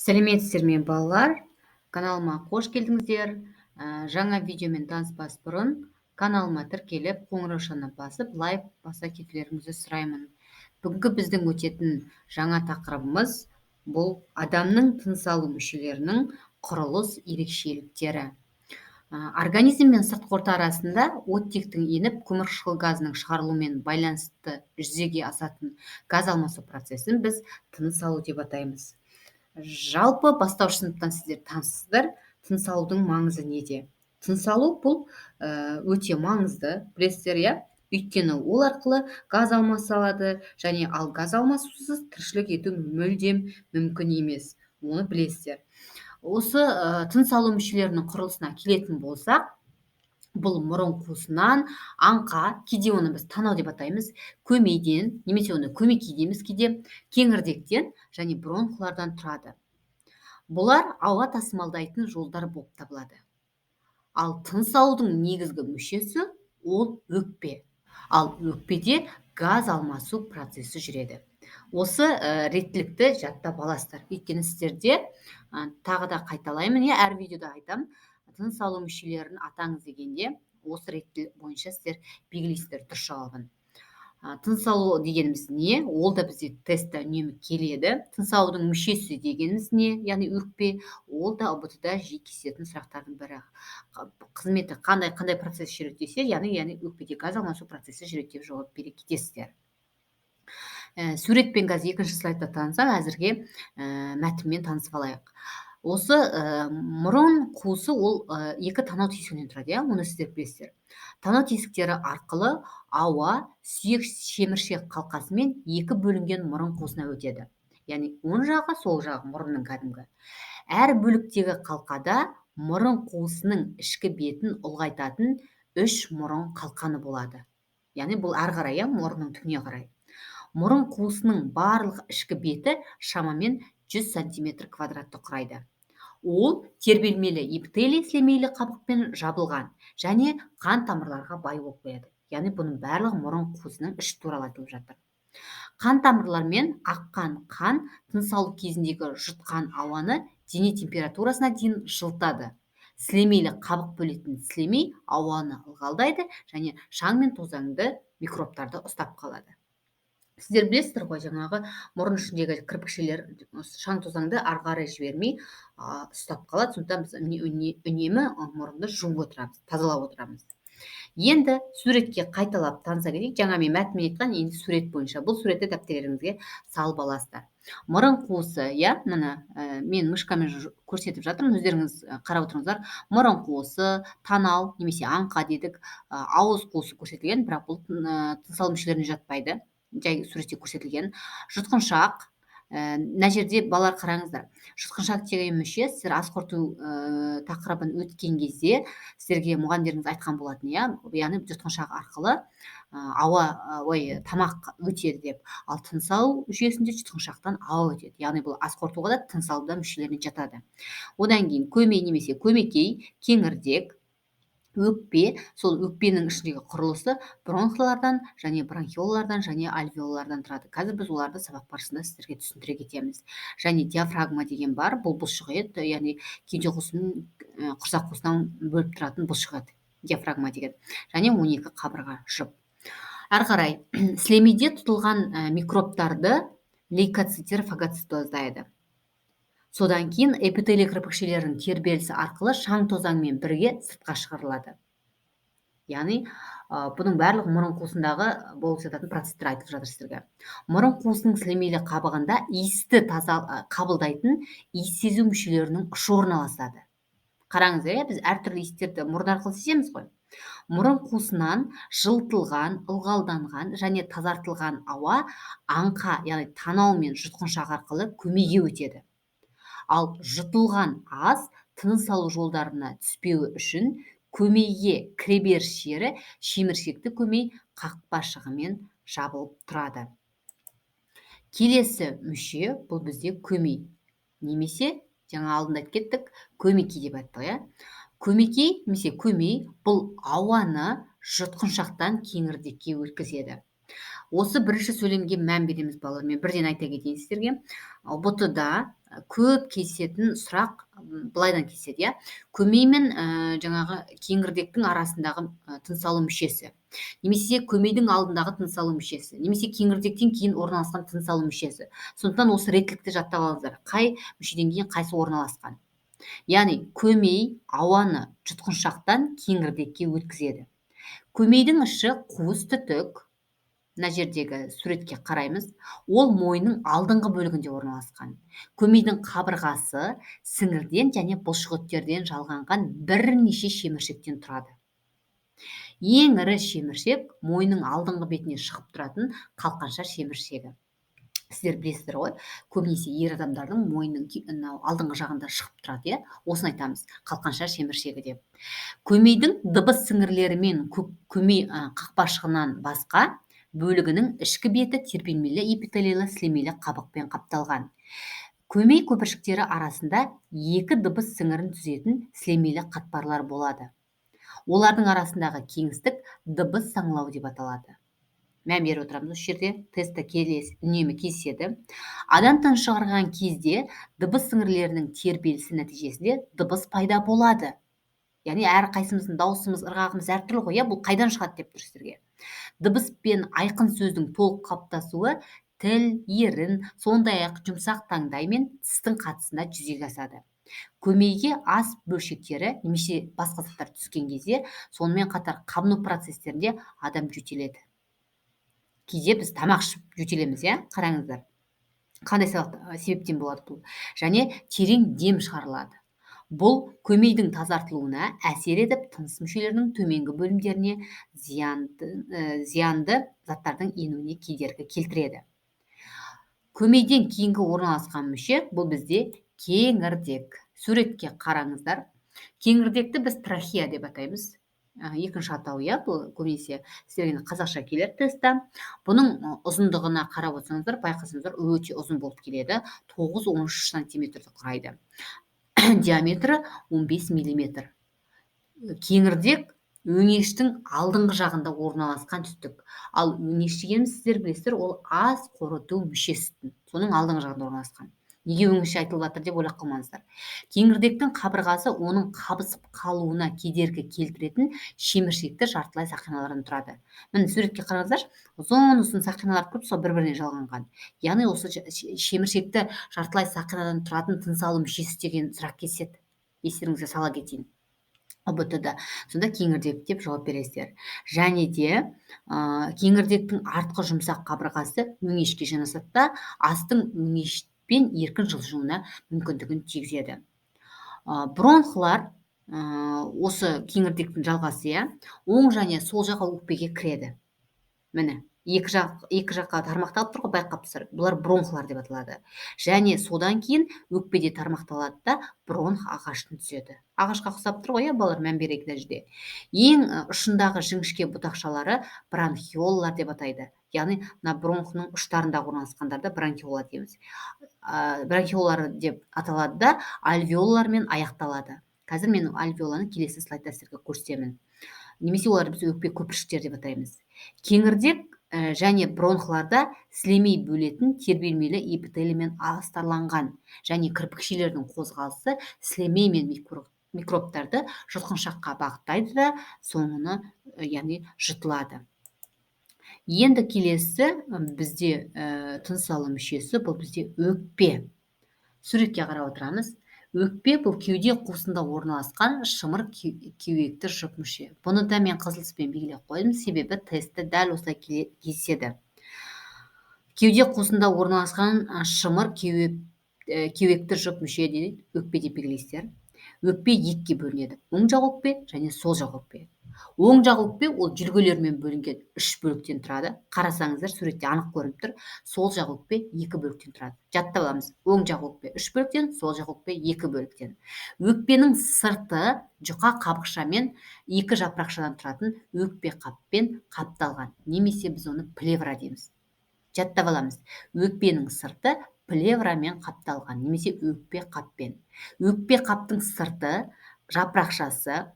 Сәлеметсіздер ме балалар? Каналыма қош келдіңіздер. Жаңа видеомен таныспас бұрын каналыма тіркеліп, қоңыраушаны басып, лайк баса кетулеріңізді сұраймын. Бүгінгі біздің өтетін жаңа тақырыбымыз бұл адамның тыныс алу мүшелерінің құрылыс ерекшеліктері. Организм мен сыртқы орта арасында оттектің еніп, көмірқышқыл газының шығарылуымен байланысты жүзеге асатын газ алмасу процесін біз тыныс алу деп атаймыз. Жалпы бастауыш сыныптан сіздер таныссыздар. Тыныс алудың маңызы неде? Тыныс алу бұл өте маңызды, білесіздер, иә? Өйткені ол арқылы газ алмасалады, және ал газ алмасусыз тіршілік ету мүлдем мүмкін емес. Оны білесіздер. Осы тыныс алу мүшелерінің құрылысына келетін болсақ, бұл мұрын қуысынан аңқа, кейде оны біз танау деп атаймыз, көмейден, немесе оны көмекей дейміз кейде, кеңірдектен және бронхлардан тұрады. Бұлар ауа тасымалдайтын жолдар болып табылады. Ал тыныс алудың негізгі мүшесі ол өкпе. Ал өкпеде газ алмасу процесі жүреді. Осы реттілікті жаттап аласыздар. Өйткені сіздерде тағы да қайталаймын, әр видеода айтам, тыныс алу мүшелерін атаңыз дегенде осы реттілік бойынша сіздер белгілейсіздер дұрыс жауабын. Тыныс алу дегеніміз не? Ол да бізде тестте үнемі келеді. Тыныс алудың мүшесі дегеніміз не? Яғни өкпе, ол да ұбт-да жиі кездесетін сұрақтардың бірі. Қызметі қандай процесс жүреді десе, яғни өкпеде газ алмасу процесі жүреді деп жауап бере кетесіздер. Суретпен қазір екінші слайдта танысам, әзірге мәтінмен танысып алайық. Осы мұрын қуысы ол екі танау тесігінен тұрады, оны сіздер білесіздер. Танау тесіктері арқылы ауа сүйек шеміршек қалқасымен екі бөлінген мұрын қуысына өтеді. Яғни оң жағы, сол жағы мұрынның кәдімгі. Әр бөліктегі қалқада мұрын қуысының ішкі бетін ұлғайтатын үш мұрын қалқаны болады. Яғни бұл ары қарай, мұрынның түбіне қарай. Мұрын қуысының барлық ішкі беті шамамен 100 см квадратты құрайды. Ол тербелмелі эпителий сілемейлі қабықпен жабылған және қан тамырларға бай болып қояды. Яғни бұның барлығы мұрын қуысының іші туралы айтылып жатыр. Қан тамырлармен аққан қан тыныс алу кезіндегі жұтқан ауаны дене температурасына дейін жылытады. Сілемейлі қабық бөлетін сілемей ауаны ылғалдайды және шаң мен тозаңды микробтарды ұстап қалады. Сіздер білесіздер ғой, жаңағы мұрын ішіндегі кірпікшелер шаң тозаңды ары қарай жібермей ұстап қалады. Сондықтан біз үнемі мұрынды жуып отырамыз, тазалап отырамыз. Енді суретке қайталап таныса кетейік. Жаңа мен мәтінмен айтқан, енді сурет бойынша. Бұл суретті дәптерлеріңізге салып аласыздар. Мұрын қуысы, мына мен мышкамен көрсетіп жатырмын, өздеріңіз қарап отырыңыздар. Мұрын қуысы, танау немесе аңқа дедік, ауыз қуысы көрсетілген, бірақ бұл тыныс алу мүшелеріне жатпайды. Жай суретте көрсетілген. Жұтқыншақ, мына жерде балалар қараңыздар. Жұтқыншақ деген мүше, сіздер ас қорыту тақырыбын өткен кезде сіздерге мұғалімдеріңіз айтқан болатын, яғни жұтқыншақ арқылы тамақ өтеді деп. Ал тыныс алу жүйесінде жұтқыншақтан ауа өтеді. Яғни бұл ас қорытуға да тыныс алу мүшелеріне жатады. Одан кейін көмей немесе көмекей, кеңірдек, өкпе, сол өкпенің ішіндегі құрылысы бронхлардан және бронхиолалардан және альвеолалардан тұрады. Қазір біз оларды сабақ барысында сіздерге түсіндіре кетеміз. Және диафрагма деген бар, бұл бұлшық ет, яғни кеуде қуысының құрсақ қуысынан бөліп тұратын бұлшық ет, диафрагма деген. Және 12 қабырға жұп. Ары қарай, сілемейде тұтылған микробтарды лейкоциттер фагоцитоздайды. Содан кейін эпителий кірпікшелерінің тербелісі арқылы шаң тозаңмен бірге сыртқа шығарылады. Яғни бұның барлығы мұрын қуысындағы болып жататын процестер айтып жатыр сіздерге. Мұрын қуысының сілемейлі қабығында иісті қабылдайтын иіс сезу мүшелерінің ұшы орналасады. Қараңыз, біз әртүрлі иістерді мұрын арқылы сеземіз ғой. Мұрын қуысынан жылытылған, ылғалданған және тазартылған ауа аңқа, яғни танау мен жұтқыншақ арқылы көмейге өтеді. Ал жұтылған ас тыныс алу жолдарына түспеуі үшін көмейге кіреберіс жері шеміршекті көмей қақпашығымен жабылып тұрады. Келесі мүше бұл бізде көмей. Немесе жаңа алдында айтып кеттік, көмекей деп айттық, Көмекей немесе көмей бұл ауаны жұтқыншақтан кеңірдекке өткізеді. Осы бірінші сөйлемге мән береміз балалар. Мен бірден айта кетейін сіздерге. ұбт-да көп кездесетін сұрақ былайдан kesеді, иә. Көмей мен жаңағы кеңірдектің арасындағы тыныс алу мүшесі. Немесе көмейдің алдындағы тыныс алу мүшесі. Немесе кеңірдектен кейін орналасқан тыныс алу мүшесі. Сондықтан осы реттілікті жаттап алыңыздар. Қай мүшеден кейін қайсы орналасқан. Яғни көмей ауаны жұтқыншақтан кеңірдекке өткізеді. Көмейдің іші қуыс түтік. Мына жердегі суретке қараймыз. Ол мойынның алдыңғы бөлігінде орналасқан. Көмейдің қабырғасы сіңірден және бұлшықеттерден жалғанған бірнеше шеміршектен тұрады. Ең ірі шеміршек мойынның алдыңғы бетіне шығып тұратын қалқанша шеміршегі. Сіздер білесіздер ғой, көбінесе ер адамдардың мойынның алдыңғы жағында шығып тұрады, иә. Осыны айтамыз, қалқанша шеміршегі деп. Көмейдің дыбыс сіңірлері мен көмей қақпашығынан басқа бөлігінің ішкі беті тербелмелі эпителийлі сілемейлі қабықпен қапталған. Көмей көпіршіктері арасында екі дыбыс сіңірін түзетін сілемейлі қатпарлар болады. Олардың арасындағы кеңістік дыбыс саңылауы деп аталады. Мән беріп отырамыз осы жерде, тестте үнемі кездеседі. Адам тыныс шығарған кезде дыбыс сіңірлерінің тербелісі нәтижесінде дыбыс пайда болады. Яғни әрқайсымыздың даусымыз, ырғағымыз әртүрлі ғой, иә, бұл қайдан шығады деп тұр сіздерге. Дыбыс пен айқын сөздің толық қалыптасуы тіл, ерін, сондай-ақ жұмсақ таңдай мен тістің қатысында жүзеге асады. Көмейге ас бөлшектері немесе басқа заттар түскен кезде, сонымен қатар қабыну процестерінде адам жөтеледі. Кейде біз тамақ ішіп жөтелеміз, иә, қараңыздар. Қандай себептен болады бұл? Және терең дем шығарылады. Бұл көмейдің тазартылуына әсер етіп, тыныс мүшелерінің төменгі бөлімдеріне зиянды заттардың енуіне кедергі келтіреді. Көмейден кейінгі орналасқан мүше бұл бізде кеңірдек. Суретке қараңыздар. Кеңірдекті біз трахея деп атаймыз. Екінші атауы, иә, бұл көбінесе сіздерге қазақша келер тестта. Бұның ұзындығына қарап отырсаңыздар, байқасаңыздар, өте ұзын болып келеді. 9-13 сантиметрді құрайды. Диаметрі 15 мм. Кеңірдек өңештің алдыңғы жағында орналасқан түтік. Ал өңеш дегеніміз сіздер білесіздер, ол ас қорыту мүшесі. Соның алдыңғы жағында орналасқан. Неге өңеш айтылып жатыр деп ойлап қалмаңыздар. Кеңірдектің қабырғасы оның қабысып қалуына кедергі келтіретін шеміршекті жартылай сақиналардан тұрады. Міне суретке қараңыздар, ұзын сақиналар көп, сол бір-біріне жалғанған. Яғни осы шеміршекті жартылай сақинадан тұратын тыныс алу мүшесі деген сұрақ kesеді. Естеріңізге сала кетейін. ұбт-да. Сонда кеңірдек деп жауап бересіздер. Және де кеңірдектің артқы жұмсақ қабырғасы өңешке жанасады да, астың өңешпен еркін жылжуына мүмкіндігін тигізеді. Бронхлар осы кеңірдектің жалғасы, иә, оң және сол жаққа өкпеге кіреді. Міне, екі жаққа тармақталып тұр ғой, байқапсыздар. Бұлар бронхлар деп аталады. Және содан кейін өкпеде тармақталады да бронх ағаштың түседі. Ағашқа ұқсап тұр ғой, балалар, мән берейік мына жерде. Ең ұшындағы жіңішке бұтақшалары бронхиолалар деп атайды. Яғни мына бронхның ұштарында орналасқандарды бронхиола дейміз. Бронхиолалар деп аталады да альвеолалармен аяқталады. Қазір мен альвеоланы келесі слайдта сіздерге көрсетемін. Немесе оларды біз өкпе көпіршіктер деп атаймыз. Кеңірдек және бронхларда сілемей бөлетін тербелмелі эпителиймен астарланған және кірпікшелердің қозғалысы сілемей мен микробтарды жұтқыншаққа бағыттайды да соңына, яғни жұтылады. Енді келесі бізде тыныс алу мүшесі, бұл бізде өкпе. Суретке қарап отырамыз. Өкпе бұл кеуде қуысында орналасқан шымыр кеуекті жұп мүше. Бұны да мен қызыл түспен белгілеп қойдым, себебі тестте дәл осылай кездеседі. Кеуде қуысында орналасқан шымыр кеуекті жұп мүше дейді, өкпе деп белгілейсіздер. Өкпе екіге бөлінеді. Оң жақ өкпе және сол жақ өкпе. Оң жақ өкпе ол жүргелермен бөлінген 3 бөліктен тұрады. Қарасаңыздар, суретте анық көрініп тұр. Сол жақ өкпе 2 бөліктен тұрады. Жаттап аламыз. Оң жақ өкпе 3 бөліктен, сол жақ өкпе 2 бөліктен. Өкпенің сырты жұқа қабықшамен 2 жапырақшадан тұратын өкпе қаппен қапталған. Немесе біз оны плевра дейміз. Жаттап аламыз. Өкпенің сырты плеврамен қапталған, немесе өкпе қаппен. Өкпе қаптың сырты жапырақшасы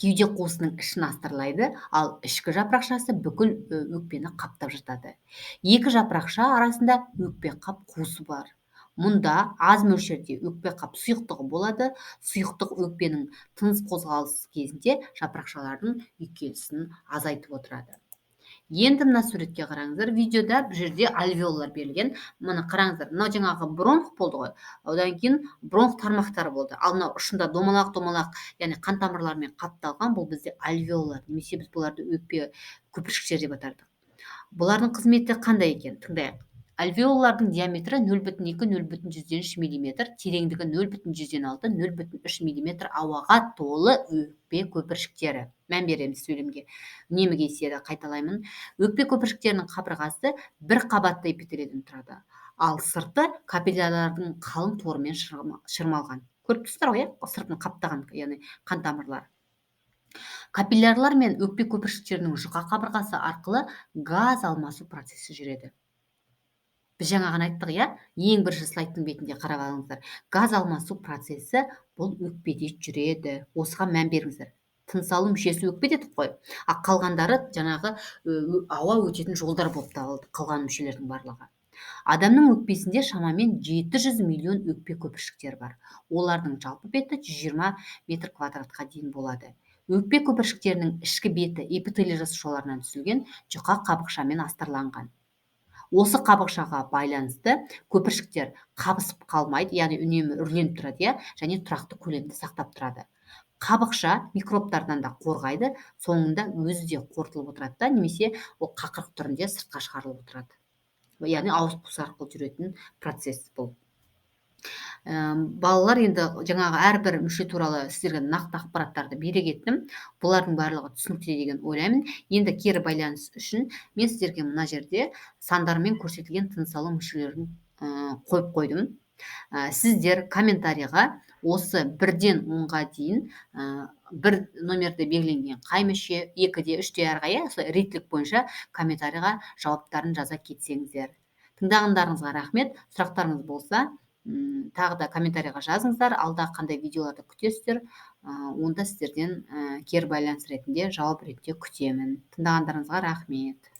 кеуде қуысының ішін астырлайды, ал ішкі жапырақшасы бүкіл өкпені қаптап жатады. Екі жапырақша арасында өкпе қап қуысы бар. Мұнда аз мөлшерде өкпе қап сұйықтығы болады. Сұйықтық өкпенің тыныс қозғалысы кезінде жапырақшалардың үйкелісін азайтып отырады. Енді мына суретке қараңыздар. Видеода бұл жерде альвеолалар берілген. Мына қараңыздар. Мынау жаңағы бронх болды ғой. Одан кейін бронх тармақтары болды. Ал мынау ұшында домалақ, яғни қан тамырларымен қапталған, бұл бізде альвеолалар, немесе біз бұларды өкпе көпіршіктер деп атардық. Бұлардың қызметі қандай екен? Тыңдайық. Альвеолалардың диаметрі 0,2-0,3 мм, тереңдігі 0,6-0,3 мм ауаға толы өкпе көпіршіктері. Мән береміз сөйлемге. Үнемі естиді, қайталаймын. Өкпе көпіршіктерінің қабырғасы бір қабатты эпителийден тұрады, ал сырты капиллялардың қалың торымен шырмалған. Көріп тұрсыздар ғой, сыртын қаптаған, яғни қан тамырлары. Капиллярлар мен өкпе көпіршіктерінің жұқа қабырғасы арқылы газ алмасу процесі жүреді. Біз жаңа ғана айттық, иә? Ең бірінші слайдтың бетінде қарап алыңыздар. Газ алмасу процесі бұл өкпеде жүреді. Осыған мән беріңіздер. Тыныс алу мүшесі өкпе дедік қой. Қалғандары жаңағы ауа өтетін жолдар болып табылады, қалған мүшелердің барлығы. Адамның өкпесінде шамамен 700 миллион өкпе көпіршіктері бар. Олардың жалпы беті 120 метр квадратқа дейін болады. Өкпе көпіршіктерінің ішкі беті эпителий жасушаларынан түзілген жұқа қабықшамен астарланған. Осы қабықшаға байланысты көпіршіктер қабысып қалмайды, яғни үнемі үрленіп тұрады, және тұрақты көлемді сақтап тұрады. Қабықша микробтардан да қорғайды, соңында өзі де қорытылып отырады да, немесе ол қақырық түрінде сыртқа шығарылып отырады. Яғни ауыз қуыс арқылы жүретін процесс бұл. Балалар, енді жаңағы әрбір мүше туралы сіздерге нақты ақпараттарды бере кеттім. Бұлардың барлығы түсінікті деген ойлаймын. Енді кері байланыс үшін мен сіздерге мына жерде сандармен көрсетілген тыныс алу мүшелерін қойып қойдым. Сіздер комментарийға осы 1-ден 10-ға дейін бір номерде белгіленген қай мүше, 2-де, 3-де әрқайы реттілік бойынша комментарийға жауаптарын жаза кетсеңіздер. Тыңдағандарыңызға рахмет. Сұрақтарыңыз болса, тағы да комментарийға жазыңыздар. Алда қандай видеоларды күтесіздер, онда сіздерден кері байланыс ретінде жауап ретінде күтемін. Тыңдағандарыңызға рахмет.